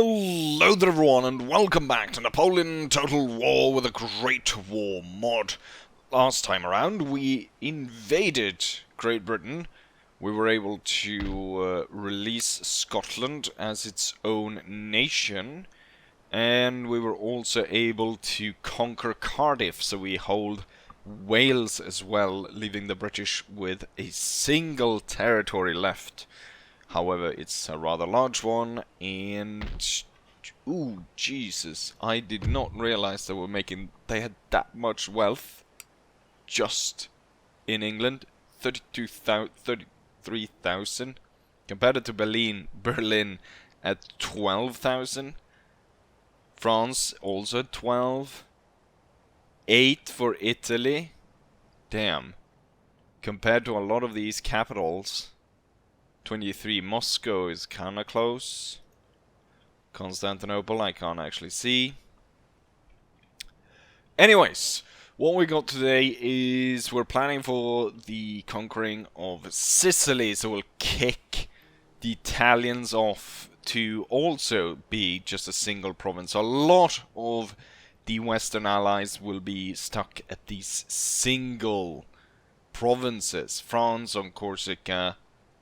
Hello there everyone and welcome back to Napoleon Total War with a Great War mod. Last time around we invaded Great Britain. We were able to release Scotland as its own nation. And we were also able to conquer Cardiff, so we hold Wales as well, leaving the British with a single territory left. However, it's a rather large one, and ooh, Jesus! I did not realize they had that much wealth just in England. 33,000 compared to Berlin at 12,000. France also 12. 8 for Italy. Damn. Compared to a lot of these capitals. 23. Moscow is kinda close. Constantinople I can't actually see. Anyways, what we got today is we're planning for the conquering of Sicily, so we'll kick the Italians off to also be just a single province. A lot of the Western Allies will be stuck at these single provinces. France on Corsica,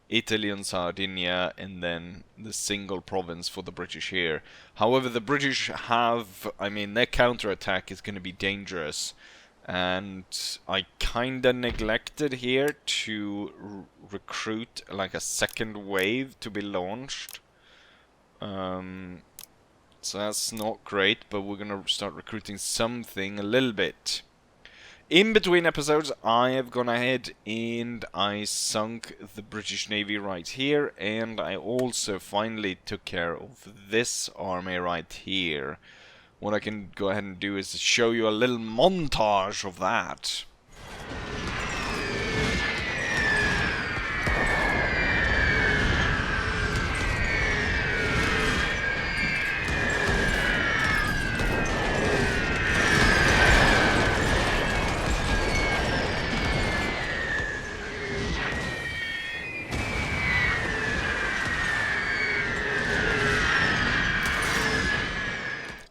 Italy on Sardinia, and then the single province for the British here. However, the British have, their counterattack is going to be dangerous. And I kinda neglected here to recruit like a second wave to be launched. So that's not great, but we're gonna start recruiting something a little bit. In between episodes, I have gone ahead and I sunk the British Navy right here, and I also finally took care of this army right here. What I can go ahead and do is show you a little montage of that.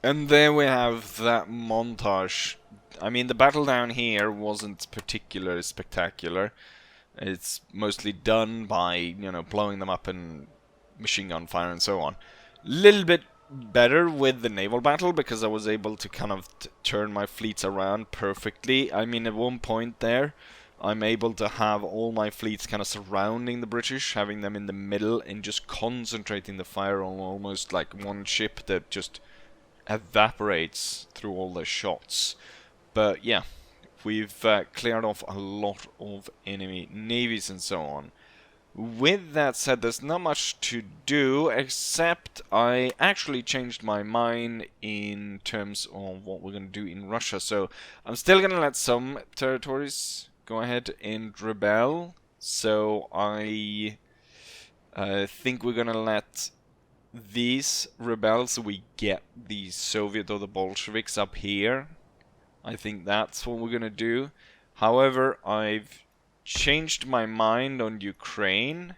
And there we have that montage. The battle down here wasn't particularly spectacular. It's mostly done by, blowing them up and machine gun fire and so on. Little bit better with the naval battle because I was able to kind of turn my fleets around perfectly. At one point there, I'm able to have all my fleets kind of surrounding the British, having them in the middle and just concentrating the fire on almost like one ship that just evaporates through all the shots. But yeah, we've cleared off a lot of enemy navies and so on. With that said, there's not much to do, except I actually changed my mind in terms of what we're going to do in Russia. So I'm still going to let some territories go ahead and rebel. So I think we're going to let these rebels, we get the Soviet or the Bolsheviks up here. I think that's what we're gonna do. However, I've changed my mind on Ukraine,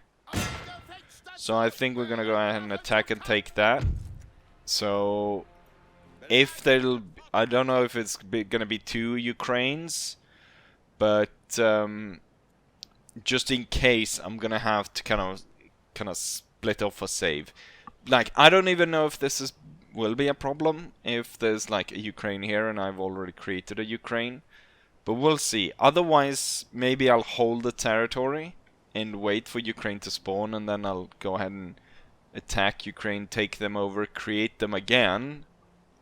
so I think we're gonna go ahead and attack and take that. So if I don't know if it's gonna be 2 Ukraines, but just in case, I'm gonna have to kind of split off a save. Like, I don't even know if this will be a problem if there's like a Ukraine here and I've already created a Ukraine, but we'll see. Otherwise, maybe I'll hold the territory and wait for Ukraine to spawn, and then I'll go ahead and attack Ukraine, take them over, create them again,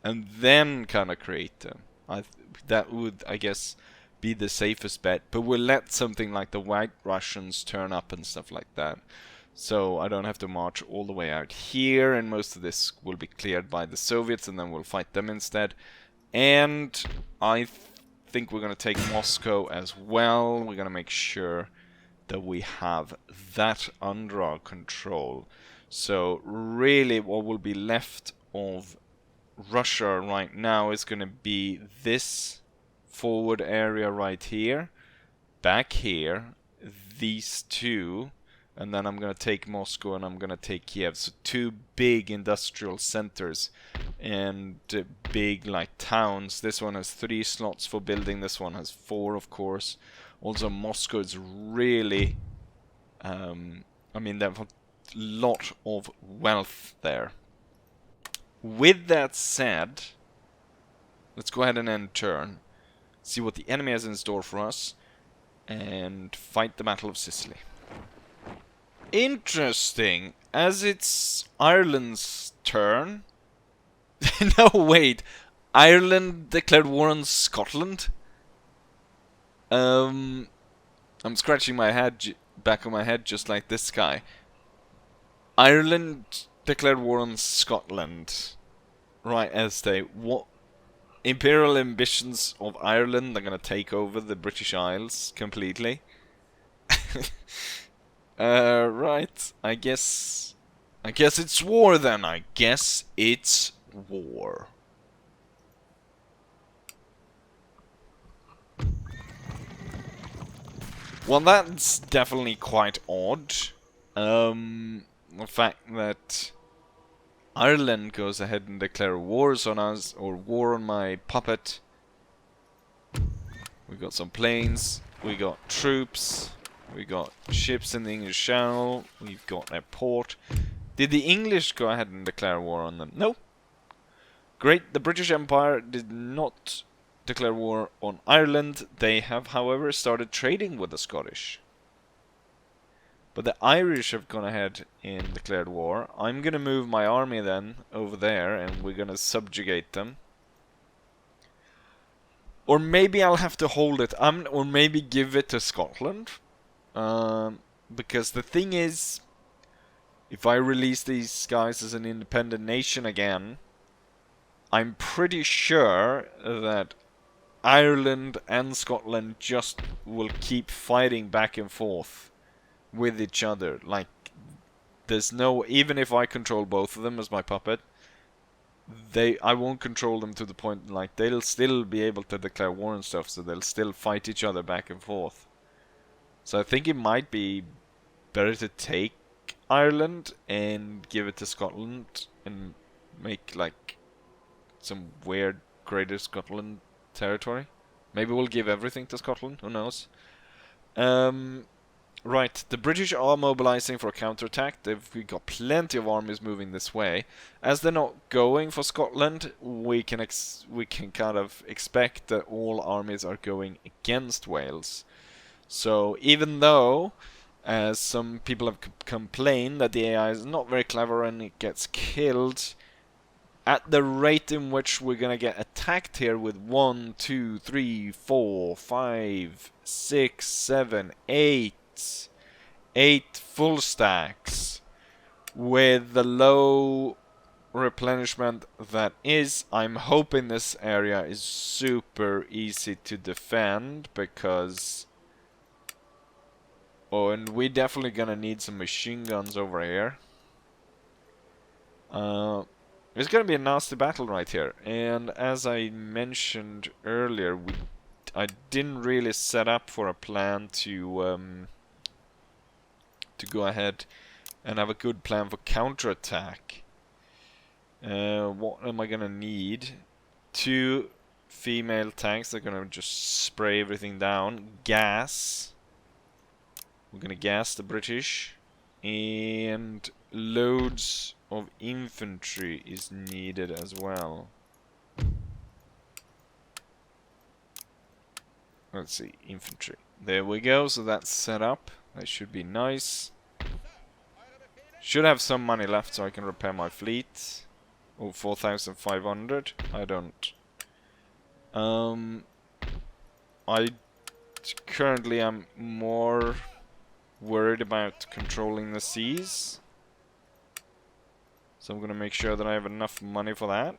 and then kind of create them. That would, I guess, be the safest bet, but we'll let something like the White Russians turn up and stuff like that. So I don't have to march all the way out here, and most of this will be cleared by the Soviets, and then we'll fight them instead. And I think we're going to take Moscow as well. We're going to make sure that we have that under our control. So really what will be left of Russia right now is going to be this forward area right here, back here, these two, And then I'm gonna take Moscow and I'm gonna take Kiev. So two big industrial centers and big like towns. This one has 3 slots for building. This one has 4, of course. Also, Moscow is really, I mean, they have a lot of wealth there. With that said, let's go ahead and end turn. See what the enemy has in store for us. And fight the Battle of Sicily. Interesting. As it's Ireland's turn. No, wait. Ireland declared war on Scotland? I'm scratching my head, back of my head, just like this guy. Ireland declared war on Scotland. Right, as they... What? Imperial ambitions of Ireland are gonna take over the British Isles completely. Right. I guess it's war then. I guess it's war. Well, that's definitely quite odd. The fact that Ireland goes ahead and declare wars on us, or war on my puppet. We got some planes, we got troops, we got ships in the English Channel, we've got a port. Did the English go ahead and declare war on them? No. Great, the British Empire did not declare war on Ireland. They have, however, started trading with the Scottish. But the Irish have gone ahead and declared war. I'm gonna move my army then over there and we're gonna subjugate them. Or maybe I'll have to hold it. Or maybe give it to Scotland. Because the thing is, if I release these guys as an independent nation again, I'm pretty sure that Ireland and Scotland just will keep fighting back and forth with each other. Like, there's no... Even if I control both of them as my puppet, I won't control them to the point, like, they'll still be able to declare war and stuff, so they'll still fight each other back and forth. So I think it might be better to take Ireland and give it to Scotland and make, like, some weird Greater Scotland territory. Maybe we'll give everything to Scotland, who knows. Right, the British are mobilizing for a counterattack. We've got plenty of armies moving this way. As they're not going for Scotland, we can kind of expect that all armies are going against Wales. So even though, as some people have complained that the AI is not very clever and it gets killed, at the rate in which we're gonna get attacked here with 1, 2, 3, 4, 5, 6, 7, 8 full stacks with the low replenishment that is, I'm hoping this area is super easy to defend because... Oh, and we're definitely gonna need some machine guns over here. It's gonna be a nasty battle right here, and as I mentioned earlier, I didn't really set up for a plan to go ahead and have a good plan for counterattack. What am I gonna need? 2 female tanks. They're gonna just spray everything down. Gas. We're gonna gas the British, and loads of infantry is needed as well. Let's see, infantry. There we go, so that's set up. That should be nice. Should have some money left so I can repair my fleet. Oh, 4,500. I don't. I currently am more worried about controlling the seas. So I'm gonna make sure that I have enough money for that.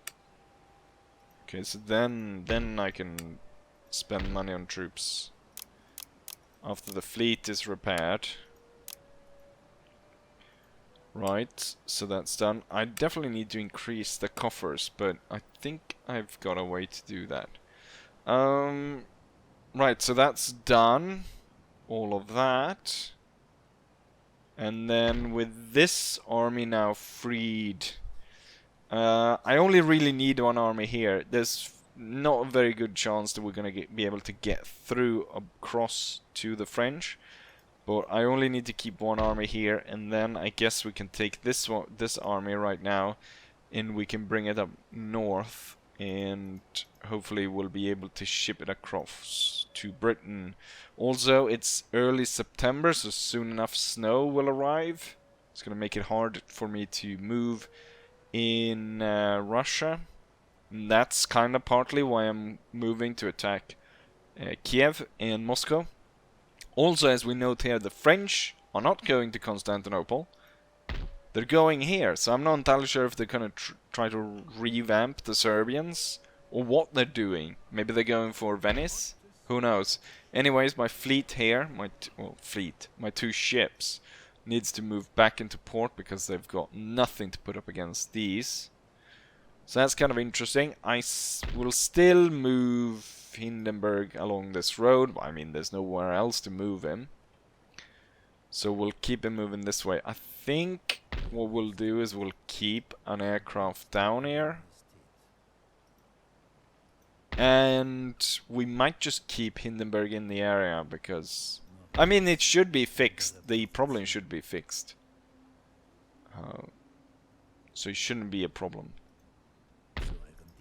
Okay, so then I can spend money on troops after the fleet is repaired. Right, so that's done. I definitely need to increase the coffers, but I think I've got a way to do that. Right, so that's done. All of that. And then with this army now freed, I only really need one army here. There's not a very good chance that we're going to be able to get through across to the French. But I only need to keep one army here, and then I guess we can take this army right now, and we can bring it up north, and hopefully we'll be able to ship it across to Britain. Also, it's early September, so soon enough snow will arrive. It's gonna make it hard for me to move in Russia. And that's kind of partly why I'm moving to attack Kiev and Moscow. Also, as we note here, the French are not going to Constantinople. They're going here, so I'm not entirely sure if they're going to try to revamp the Serbians, or what they're doing. Maybe they're going for Venice? Who knows? Anyways, my fleet here, my two ships, needs to move back into port because they've got nothing to put up against these. So that's kind of interesting. I will still move Hindenburg along this road. I mean, there's nowhere else to move him. So we'll keep him moving this way. I think what we'll do is we'll keep an aircraft down here. And we might just keep Hindenburg in the area because... I mean, it should be fixed. The problem should be fixed. So it shouldn't be a problem.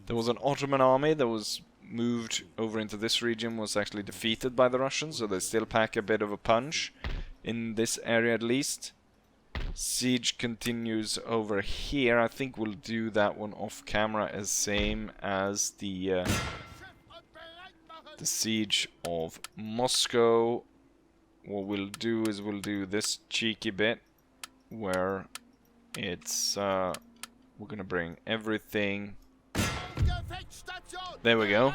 There was an Ottoman army that was moved over into this region, was actually defeated by the Russians, so they still pack a bit of a punch in this area at least. Siege continues over here. I think we'll do that one off camera as same as the siege of Moscow. What we'll do is we'll do this cheeky bit where it's we're gonna bring everything. There we go.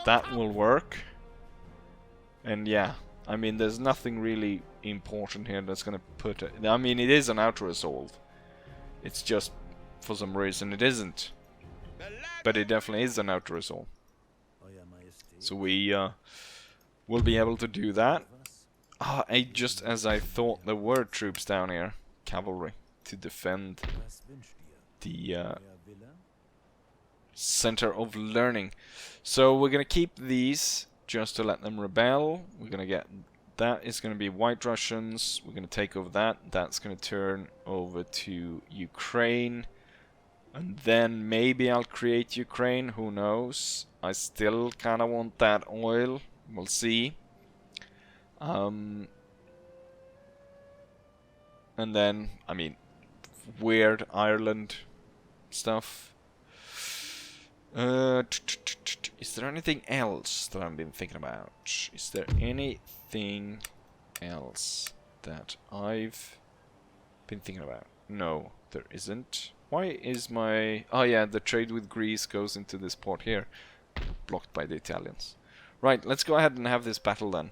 That will work. And yeah, I mean, there's nothing really important here that's gonna put it. I mean, it is an outer assault. It's just for some reason it isn't. But it definitely is an outer assault. So we will be able to do that. Just as I thought, there were troops down here, cavalry, to defend the center of learning. So we're gonna keep these just to let them rebel. We're gonna get that is gonna be White Russians. We're gonna take over that. That's gonna turn over to Ukraine, and then maybe I'll create Ukraine. Who knows? I still kind of want that oil. We'll see. And then, I mean, weird Ireland stuff. Is there anything else that I've been thinking about? Is there anything else that I've been thinking about? No, there isn't. Why is my... Oh yeah, the trade with Greece goes into this port here. Blocked by the Italians. Right, let's go ahead and have this battle then.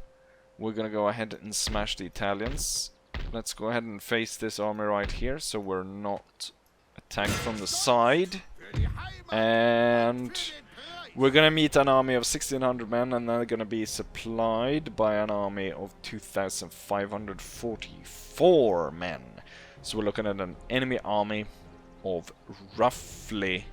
We're gonna go ahead and smash the Italians. Let's go ahead and face this army right here, so we're not attacked from the side. And we're gonna meet an army of 1,600 men, and they're gonna be supplied by an army of 2,544 men. So we're looking at an enemy army of roughly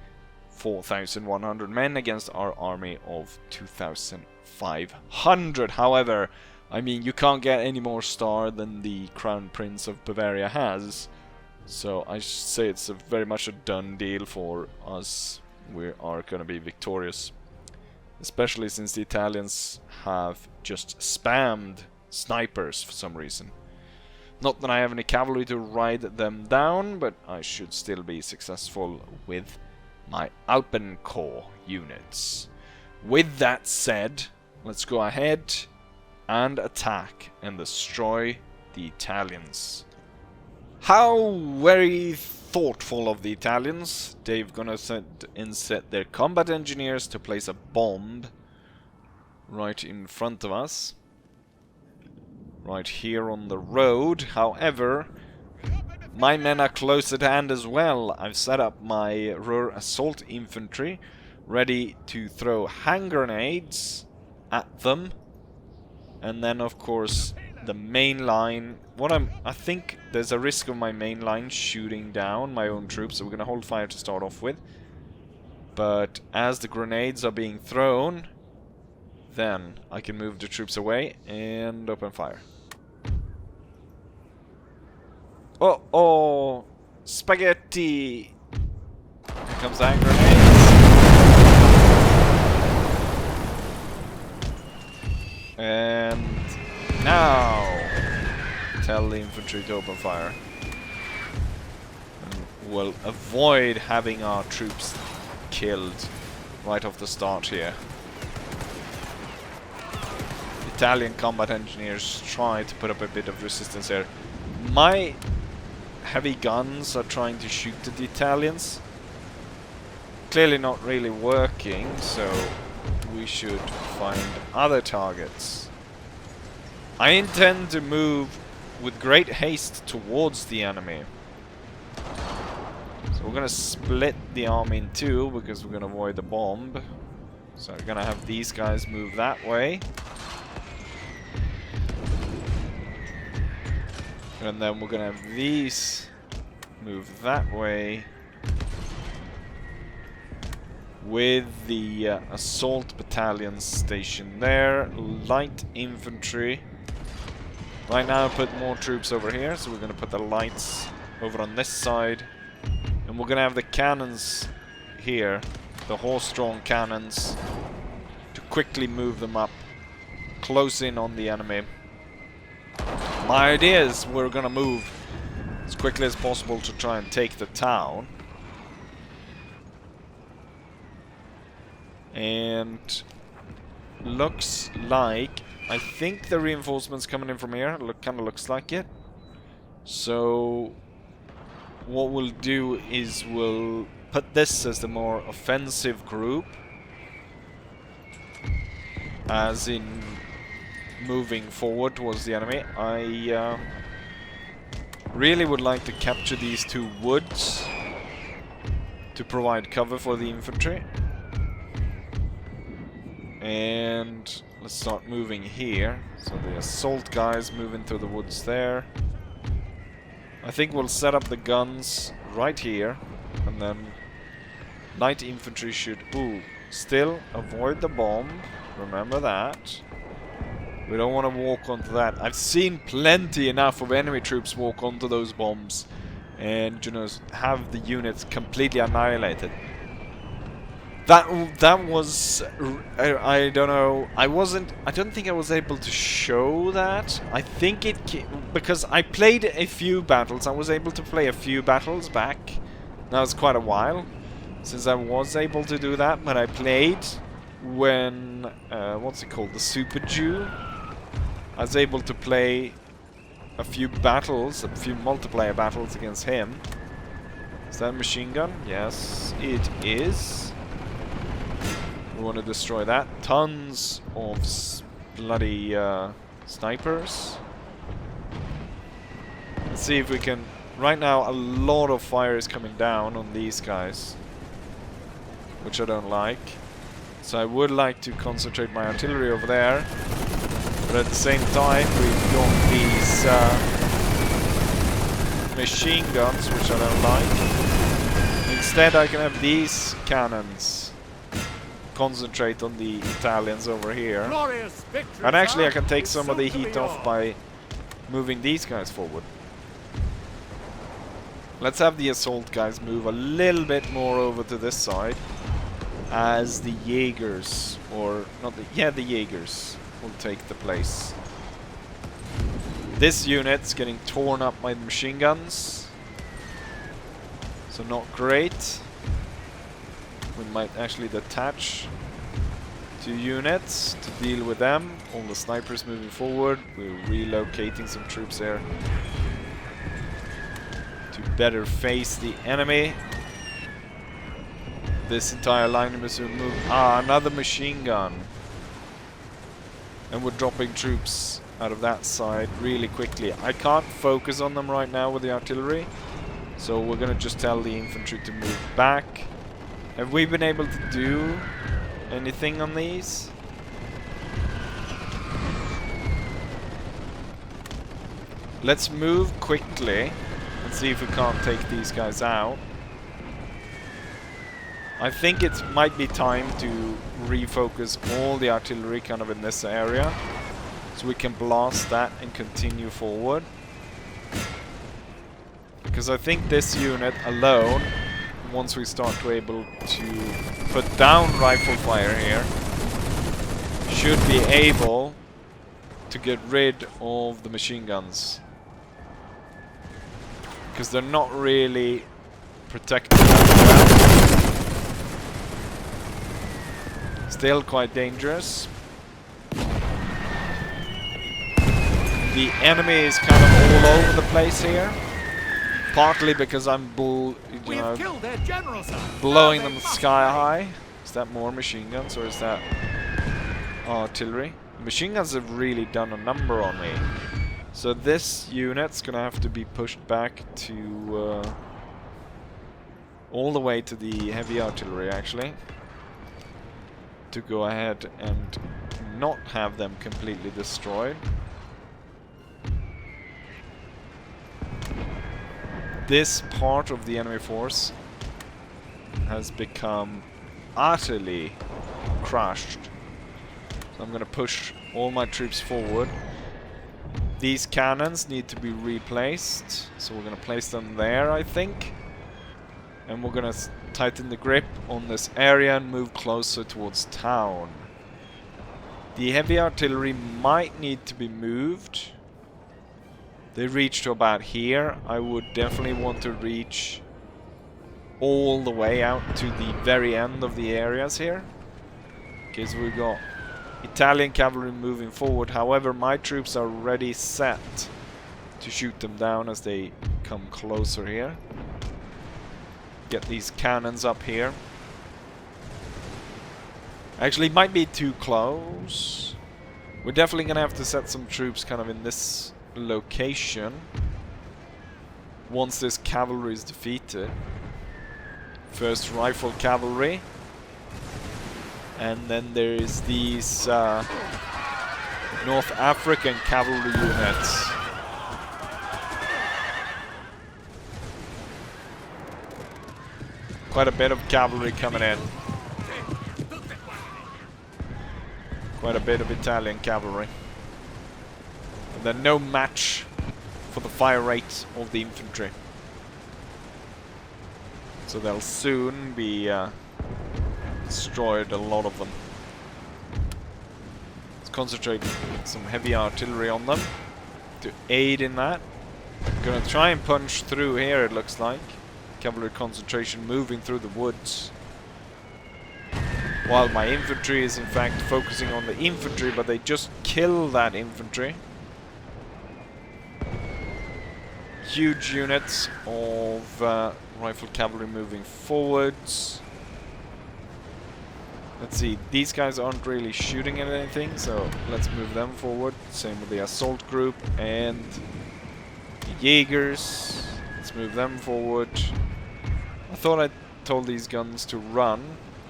4,100 men against our army of 2,500. However, I mean, you can't get any more star than the Crown Prince of Bavaria has. So I say it's very much a done deal for us. We are going to be victorious. Especially since the Italians have just spammed snipers for some reason. Not that I have any cavalry to ride them down, but I should still be successful with my Alpenkorps units. With that said, let's go ahead and attack and destroy the Italians. How very thoughtful of the Italians. They're gonna set their combat engineers to place a bomb right in front of us. Right here on the road. However, my men are close at hand as well. I've set up my Ruhr assault infantry ready to throw hand grenades at them. And then, of course, the main line. I think there's a risk of my main line shooting down my own troops, so we're gonna hold fire to start off with. But as the grenades are being thrown, then I can move the troops away and open fire. Oh, oh, spaghetti! Here comes that grenade. And now, tell the infantry to open fire. And we'll avoid having our troops killed right off the start here. Italian combat engineers try to put up a bit of resistance here. My heavy guns are trying to shoot at the Italians. Clearly not really working, so we should find other targets. I intend to move with great haste towards the enemy. So we're gonna split the army in two because we're gonna avoid the bomb. So we're gonna have these guys move that way. And then we're gonna have these move that way. With the assault battalions stationed there. Light infantry. Right now I put more troops over here, so we're gonna put the lights over on this side. And we're gonna have the cannons here, the horse-drawn cannons, to quickly move them up close in on the enemy. My idea is we're gonna move as quickly as possible to try and take the town. And looks like, I think the reinforcements coming in from here. Kind of looks like it. So what we'll do is we'll put this as the more offensive group, as in moving forward towards the enemy. I really would like to capture these two woods to provide cover for the infantry. And let's start moving here. So the assault guys move into the woods there. I think we'll set up the guns right here, and then light infantry should still avoid the bomb. Remember that. We don't want to walk onto that. I've seen plenty enough of enemy troops walk onto those bombs and, you know, have the units completely annihilated. That was, I don't know, I don't think I was able to show that. I think because I played a few battles, I was able to play a few battles back. That was quite a while since I was able to do that, but I played when, what's it called, the Super Jew. I was able to play a few battles, a few multiplayer battles against him. Is that a machine gun? Yes, it is. We want to destroy that. Tons of bloody snipers. Let's see if we can... Right now, a lot of fire is coming down on these guys, which I don't like. So I would like to concentrate my artillery over there. But at the same time, we've got these machine guns, which I don't like. Instead, I can have these cannons concentrate on the Italians over here. And actually I can take some of the heat off by moving these guys forward. Let's have the assault guys move a little bit more over to this side, as the Jaegers, or not the, yeah, the Jaegers will take the place. This unit's getting torn up by the machine guns, so not great. We might actually detach 2 units to deal with them. All the snipers moving forward. We're relocating some troops there to better face the enemy. This entire line is moved. Another machine gun. And we're dropping troops out of that side really quickly. I can't focus on them right now with the artillery, so we're gonna just tell the infantry to move back. Have we been able to do anything on these? Let's move quickly and see if we can't take these guys out. I think it might be time to refocus all the artillery kind of in this area, so we can blast that and continue forward. Because I think this unit alone, once we start to able to put down rifle fire here, should be able to get rid of the machine guns. Because they're not really protected that well. Still quite dangerous. The enemy is kind of all over the place here. Partly because I'm blowing them sky high. Is that more machine guns or is that artillery? Machine guns have really done a number on me. So this unit's gonna have to be pushed back to all the way to the heavy artillery actually, to go ahead and not have them completely destroyed. This part of the enemy force has become utterly crushed. So I'm gonna push all my troops forward. These cannons need to be replaced, so we're gonna place them there, I think. And we're gonna tighten the grip on this area and move closer towards town. The heavy artillery might need to be moved. They reach to about here. I would definitely want to reach all the way out to the very end of the areas here. Okay, so we've got Italian cavalry moving forward. However, my troops are already set to shoot them down as they come closer here. Get these cannons up here. Actually, it might be too close. We're definitely gonna have to set some troops kind of in this location once this cavalry is defeated. First rifle cavalry, and then there is these North African cavalry units. Quite a bit of cavalry coming in. Quite a bit of Italian cavalry. And then no match for the fire rate of the infantry. So they'll soon be destroyed, a lot of them. Let's concentrate some heavy artillery on them to aid in that. I'm gonna try and punch through here, it looks like. Cavalry concentration moving through the woods. While my infantry is in fact focusing on the infantry, but they just kill that infantry. Huge units of rifle cavalry moving forwards. Let's see, these guys aren't really shooting at anything, so let's move them forward. Same with the assault group and the Jaegers. Let's move them forward. I thought I told these guns to run.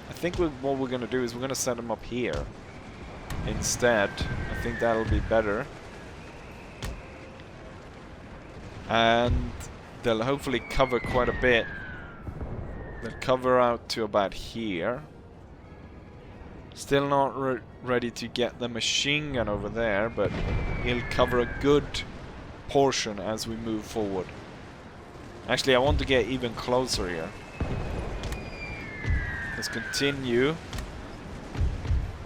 I think what we're going to do is we're going to set them up here instead. I think that'll be better. And they'll hopefully cover quite a bit. They'll cover out to about here. Still not ready to get the machine gun over there, but he'll cover a good portion as we move forward. Actually, I want to get even closer here. Let's continue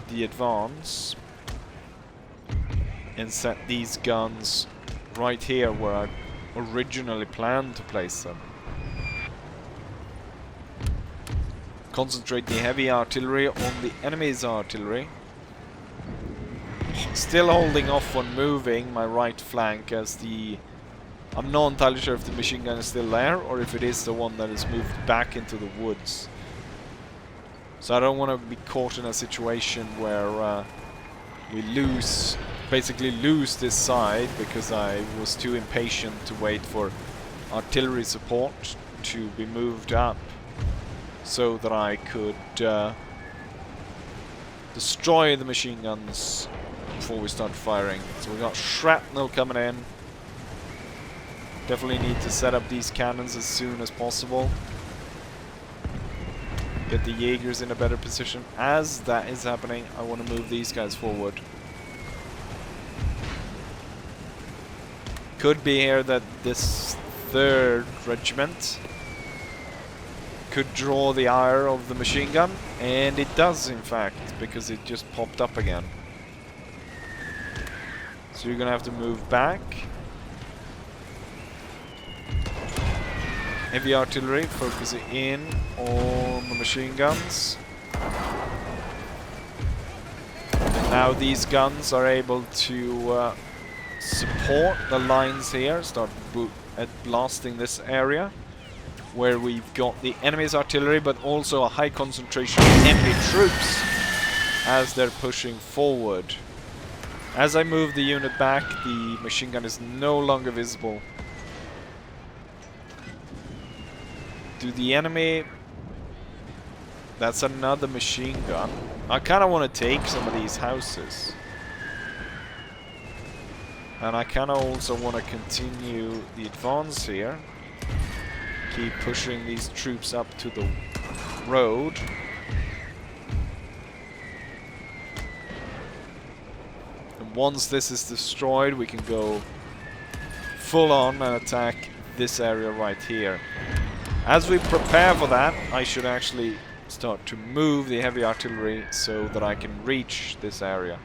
the advance and set these guns right here where I originally planned to place them. Concentrate the heavy artillery on the enemy's artillery. Still holding off on moving my right flank as the... I'm not entirely sure if the machine gun is still there or if it is the one that is moved back into the woods. So I don't want to be caught in a situation where we basically lose this side because I was too impatient to wait for artillery support to be moved up so that I could destroy the machine guns before we start firing. So we got shrapnel coming in. Definitely need to set up these cannons as soon as possible. Get the Jaegers in a better position. As that is happening, I want to move these guys forward. Could be here that this 3rd regiment could draw the ire of the machine gun, and it does in fact, because it just popped up again. So you're gonna have to move back. Heavy artillery focusing in on the machine guns. And now these guns are able to support the lines here, start blasting this area where we've got the enemy's artillery, but also a high concentration of enemy troops as they're pushing forward. As I move the unit back, the machine gun is no longer visible. To the enemy, that's another machine gun. I kind of want to take some of these houses. And I kind of also want to continue the advance here. Keep pushing these troops up to the road. And once this is destroyed, we can go full on and attack this area right here. As we prepare for that, I should actually start to move the heavy artillery so that I can reach this area.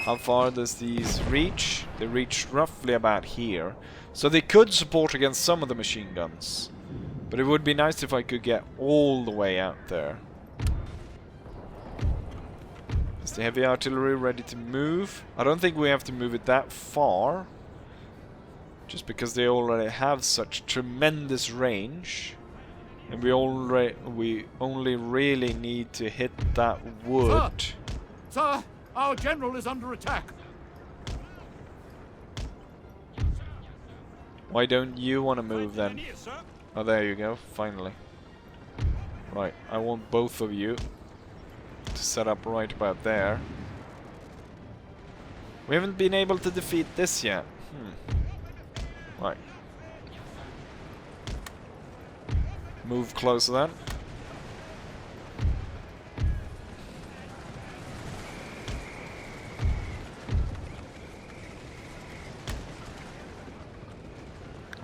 How far does these reach? They reach roughly about here. So they could support against some of the machine guns. But it would be nice if I could get all the way out there. Is the heavy artillery ready to move? I don't think we have to move it that far. Just because they already have such tremendous range. And we only really need to hit that wood. Sir, our general is under attack. Why don't you want to move then? Oh, there you go, finally. Right, I want both of you to set up right about there. We haven't been able to defeat this yet. Right. Move closer then.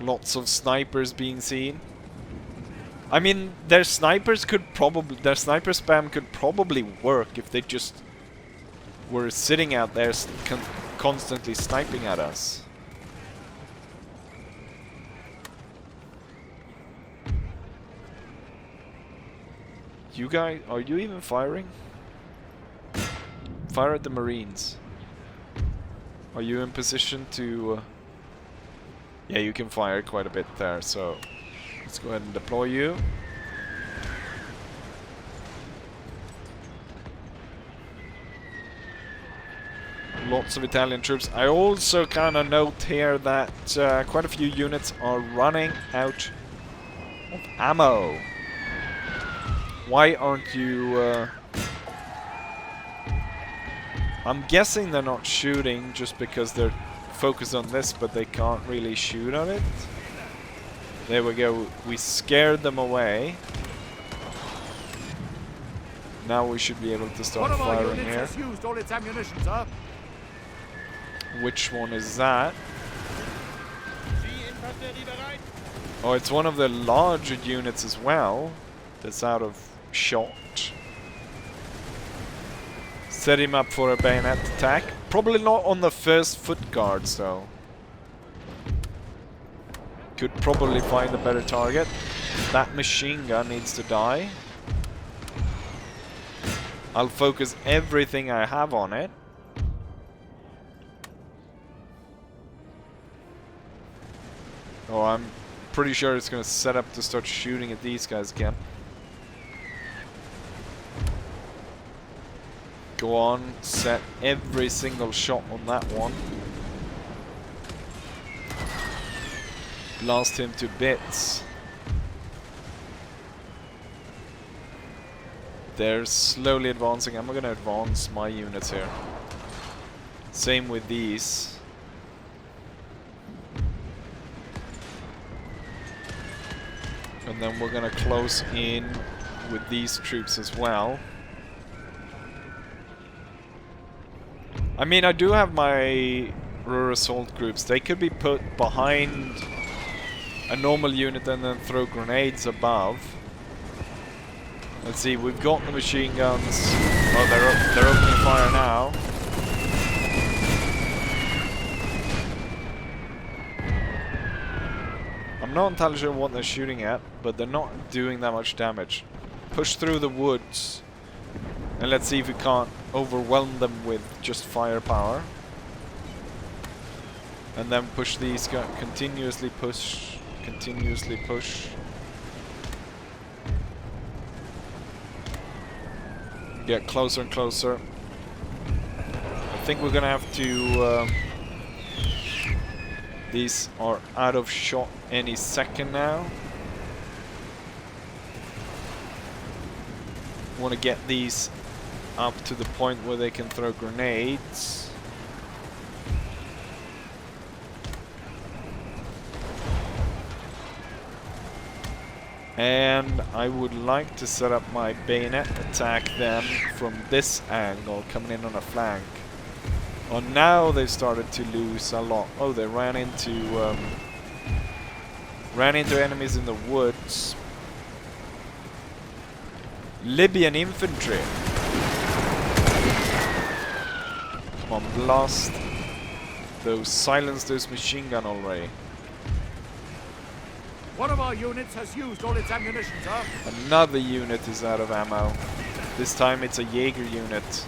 Lots of snipers being seen. I mean, their sniper spam could probably work if they just were sitting out there constantly sniping at us. You guys, are you even firing? Fire at the Marines. Are you in position to... yeah, you can fire quite a bit there, so let's go ahead and deploy you. Lots of Italian troops. I also kind of note here that quite a few units are running out of ammo. Why aren't you... I'm guessing they're not shooting just because they're focused on this, but they can't really shoot on it. There we go. We scared them away. Now we should be able to start firing here. Has used all its ammunition, sir. Which one is that? Oh, it's one of the larger units as well that's out of shot. Set him up for a bayonet attack. Probably not on the first foot guards though. Could probably find a better target. That machine gun needs to die. I'll focus everything I have on it. Oh, I'm pretty sure it's gonna set up to start shooting at these guys again. Go on, set every single shot on that one. Blast him to bits. They're slowly advancing. I'm gonna advance my units here. Same with these. And then we're gonna close in with these troops as well. I mean, I do have my rural assault groups. They could be put behind a normal unit and then throw grenades above. Let's see, we've got the machine guns. Oh, they're opening fire now. I'm not entirely sure what they're shooting at, but they're not doing that much damage. Push through the woods, and let's see if we can't overwhelm them with just firepower. And then push these guys, continuously push, continuously push. Get closer and closer. I think we're gonna have to... these are out of shot any second now. Want to get these up to the point where they can throw grenades. And I would like to set up my bayonet attack then from this angle, coming in on a flank. Oh, now they've started to lose a lot. Oh, they ran into enemies in the woods. Libyan infantry. Come on, blast those, silence those machine gun already. One of our units has used all its ammunition, sir. Another unit is out of ammo. This time it's a Jaeger unit.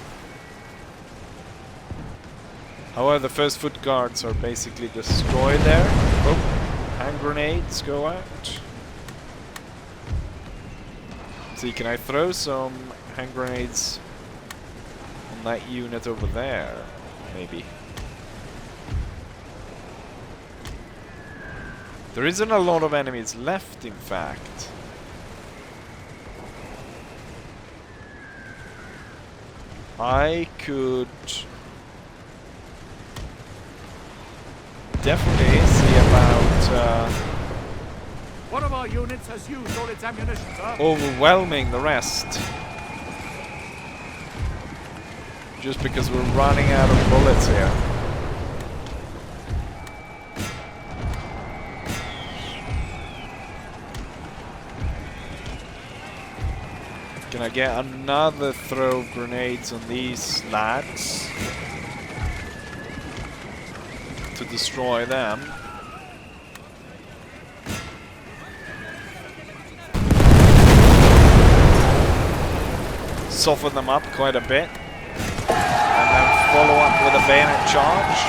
However, the first foot guards are basically destroyed there. Oh, hand grenades go out. See, can I throw some hand grenades on that unit over there? Maybe. There isn't a lot of enemies left, in fact. I could definitely see about One of our units has used all its ammunition, sir. overwhelming the rest. Just because we're running out of bullets here. Can I get another throw of grenades on these lads to destroy them? Soften them up quite a bit, and then follow up with a bayonet charge.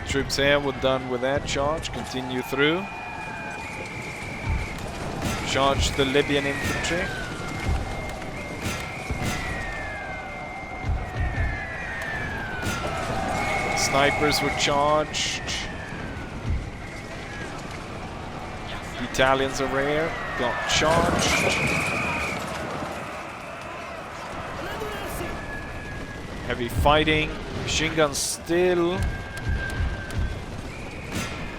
Troops here were done with their charge. Continue through. Charge the Libyan infantry. Snipers were charged. The Italians over here got charged. Heavy fighting. Machine gun still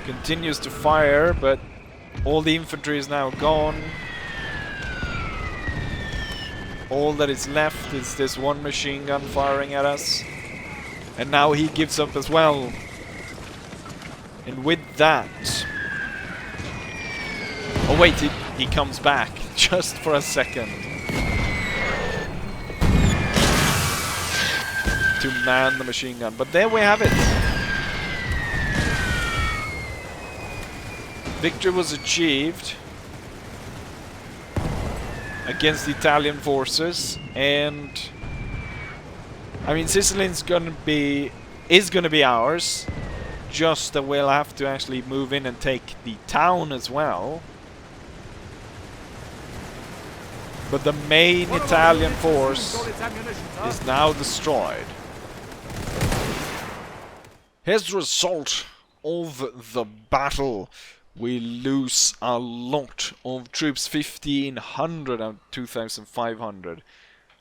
continues to fire, but all the infantry is now gone. All that is left is this one machine gun firing at us. And now he gives up as well. And with that... Oh wait, he comes back just for a second. To man the machine gun. But there we have it. Victory was achieved against the Italian forces, and I mean Sicily is gonna be ours. Just that we'll have to actually move in and take the town as well. But the main Italian force is now destroyed. Here's the result of the battle. We lose a lot of troops, 1,500 and 2,500.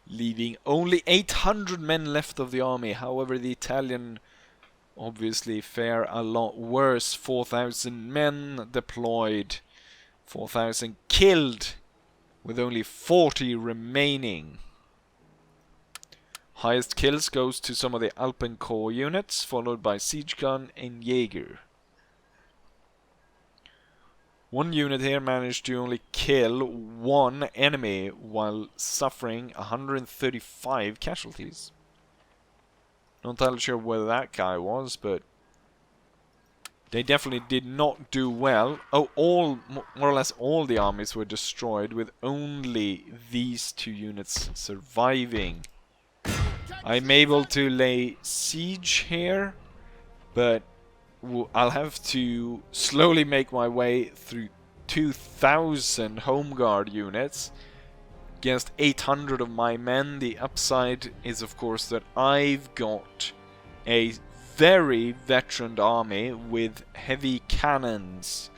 leaving only 800 men left of the army. However, the Italian obviously fare a lot worse. 4,000 men deployed, 4,000 killed, with only 40 remaining. Highest kills goes to some of the Alpenkorps units, followed by Siege Gun and Jaeger. One unit here managed to only kill one enemy while suffering 135 casualties. Not entirely sure where that guy was, but they definitely did not do well. Oh, more or less all the armies were destroyed, with only these two units surviving. I'm able to lay siege here, but I'll have to slowly make my way through 2,000 Home Guard units against 800 of my men. The upside is, of course, that I've got a very veteran army with heavy cannons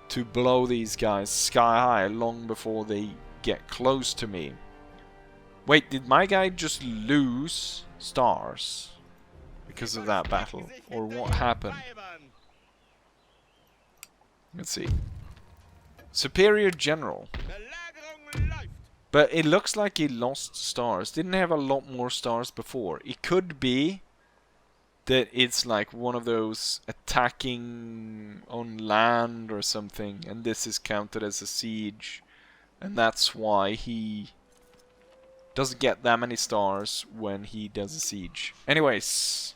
to blow these guys sky high long before they get close to me. Wait, did my guy just lose stars because of that battle? Or what happened? Let's see. Superior General. But it looks like he lost stars. Didn't have a lot more stars before. It could be that it's like one of those attacking on land or something, and this is counted as a siege, and that's why he doesn't get that many stars when he does a siege. Anyways,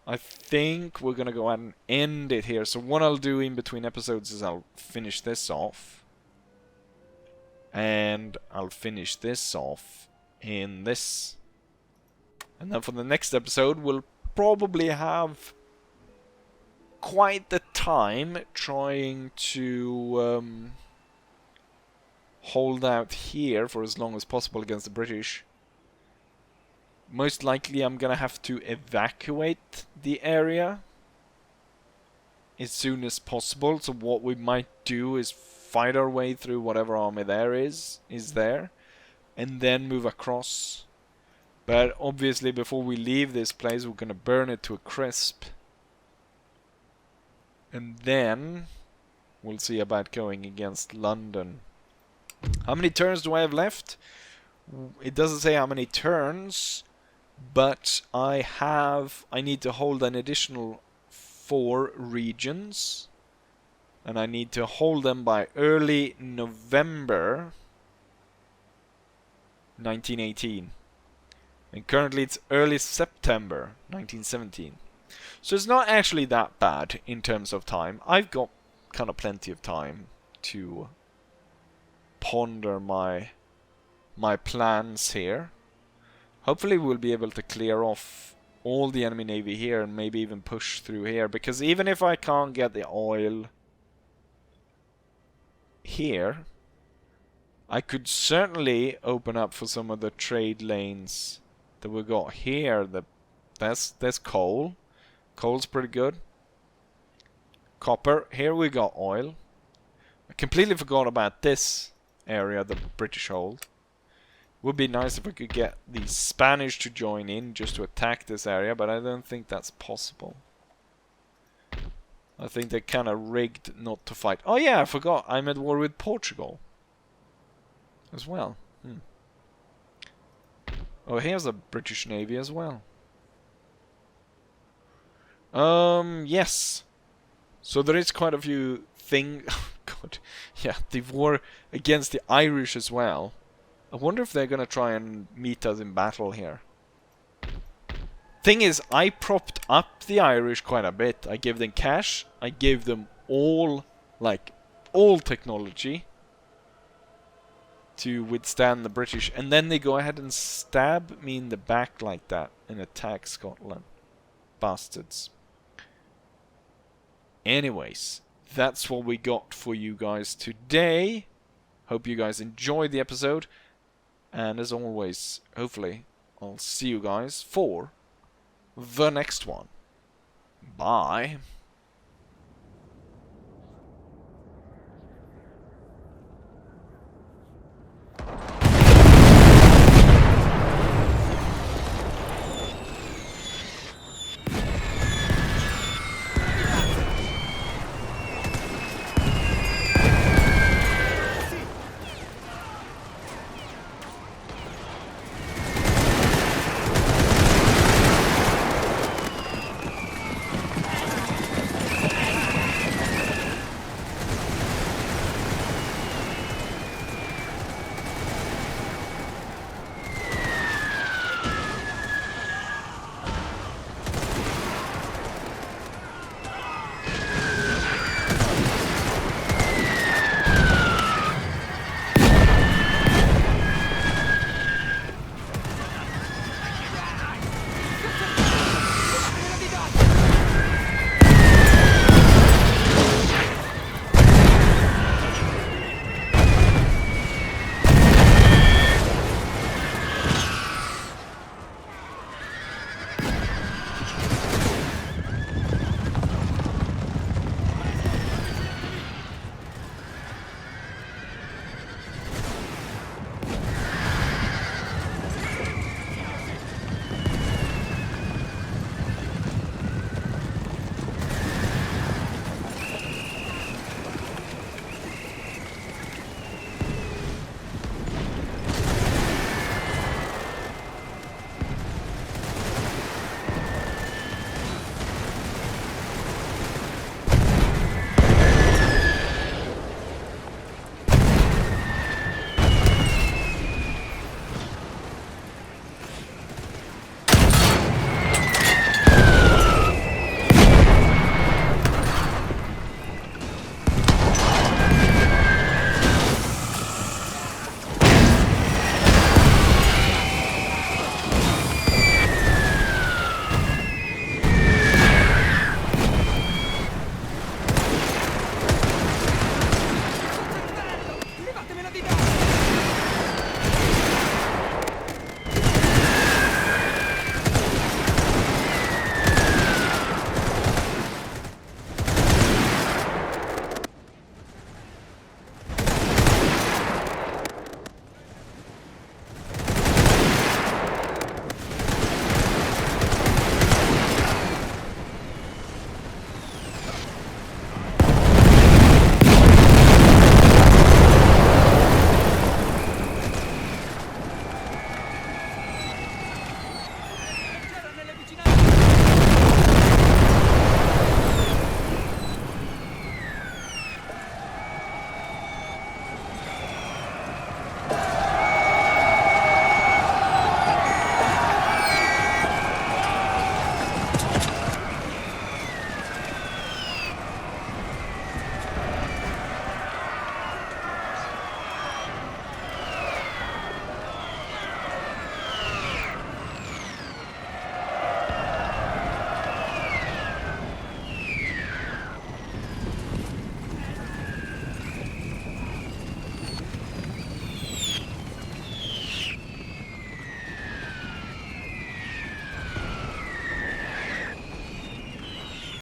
I think we're gonna go ahead and end it here. So what I'll do in between episodes is I'll finish this off, and I'll finish this off in this, and then for the next episode we'll probably have quite the time trying to hold out here for as long as possible against the British. Most likely I'm gonna have to evacuate the area as soon as possible. So what we might do is fight our way through whatever army there is there, and then move across. But obviously before we leave this place, we're gonna burn it to a crisp, and then we'll see about going against London. How many turns do I have left? It doesn't say how many turns, but I need to hold an additional 4 regions, and I need to hold them by early November 1918. And currently it's early September 1917. So it's not actually that bad in terms of time. I've got kind of plenty of time to ponder my plans here. Hopefully we'll be able to clear off all the enemy navy here and maybe even push through here, because even if I can't get the oil here, I could certainly open up for some of the trade lanes that we got here. There's coal. Coal's pretty good. Copper. Here we got oil. I completely forgot about this area the British hold. Would be nice if we could get the Spanish to join in just to attack this area, but I don't think that's possible. I think they kind of rigged not to fight. Oh yeah, I forgot. I'm at war with Portugal as well. Oh, here's a British Navy as well. Yes. So there is quite a few things. Oh, God. Yeah, the war against the Irish as well. I wonder if they're gonna try and meet us in battle here. Thing is, I propped up the Irish quite a bit. I gave them cash. I gave them all technology to withstand the British, and then they go ahead and stab me in the back like that and attack Scotland. Bastards. Anyways, that's what we got for you guys today. Hope you guys enjoyed the episode, and as always, hopefully I'll see you guys for the next one. Bye.